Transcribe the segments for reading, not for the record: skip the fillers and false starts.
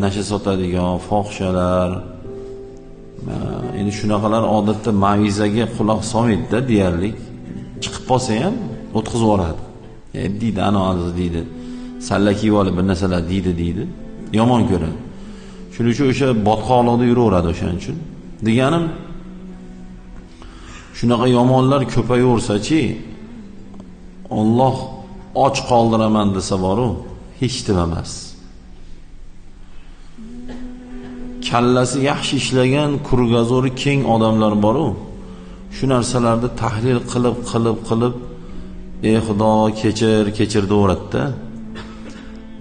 nasha sotadigan fohishalar, endi shunaqalar odatda mavizaga quloq solmaydi-da deyarli. Chiqib qolsa ham o'tkazib yuboradi. Deydi, ana hozir deydi. Salla kiyib olib bir narsalar deydi. Yomon ko'radi. Shuning uchun o'sha botqoqlikda yuraveradi o'shaning uchun. Deganim shunaqa yomonlar ko'payaversa-chi, Alloh och qoldiraman desa boru, hech nima emas. Kallasi yaxshi ishlagan, kurgazori keng odamlar boru, shu narsalarni tahlil qilib, ey Xudo kechir deyveradi-da.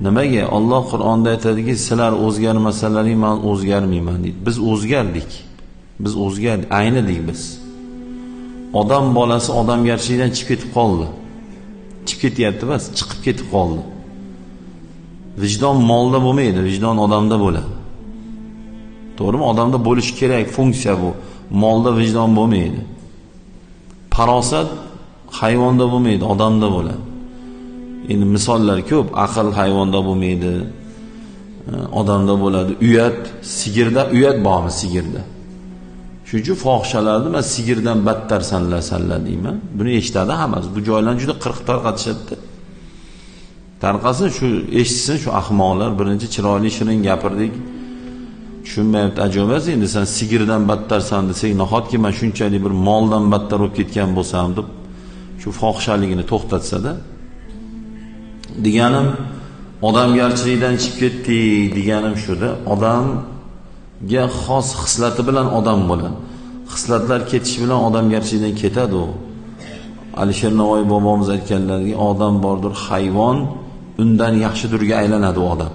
Nimaga? Alloh Qur'onda aytadiki, sizlar o'zgarmasalaring men o'zgarmayman deydi. Biz o'zgardik. Aynidik biz. Odam bolasi odamgarchilikdan chiqib ketib qoldi. Chiqib ketyapti emas, chiqib ketib qoldi. Vijdon molda bo'lmaydi, vijdon odamda bo'ladi. To'g'rimi? Odamda bo'lishi kerak funksiya bu. Molda vijdon bo'lmaydi. Farosat hayvonda bo'lmaydi, odamda bo'ladi. Endi misollar ko'p. Aql hayvonda bo'lmaydi, odamda bo'ladi. Sigirda bormi sigirda? Shuning uchun fohishalarni men sigirdan battar salla deyman. Buni eshitadi hammasi. Bu joylarni juda qirq tarqatishadi. Tarqasin, shu eshitsin shu ahmoqlar. Birinchi chiroyli shirin gapirdik. Tushunmayapti, ajoyib endi sen sigirdan battarsan desang, nahotki men shunchalik bir moldan battar bo'lib ketgan bo'lsam deb shu fohishaligini to'xtatsa-da. Deganim odamgarchilikdan chiqib ketdi deganim shuda. Odamga xos xislati bilan odam bo'ladi. Xislatlar ketishi bilan odamgarchilikdan ketadi u. Alisher Navoiy bobomiz aytganlarki, odam bordir, hayvon undan yaxshidurga aylanadi u odam.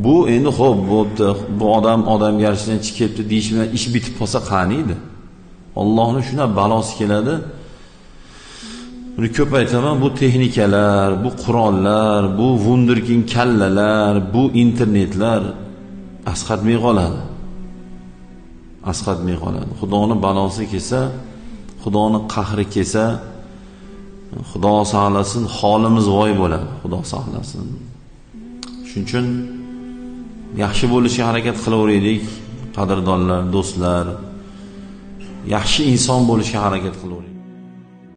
Bu endi xo'p, bu odamgarchilikdan chiqib ketdi deyish bilan ish bitib qolsa qaniydi? Allohning shuna balosi keladi. Buni ko'p aytaman, bu texnikalar, bu qurollar, bu wunderkind kallalar, bu internetlar asqatmay qoladi. Xudoning balosi kelsa, Xudoning qahri kelsa, Xudo saqlasin, holimiz voy bo'ladi. Xudo saqlasin. Shuning uchun yaxshi bo'lishga harakat qilaveraylik, qadrdonlar, do'stlar. Yaxshi inson bo'lishga harakat qilaveraylik.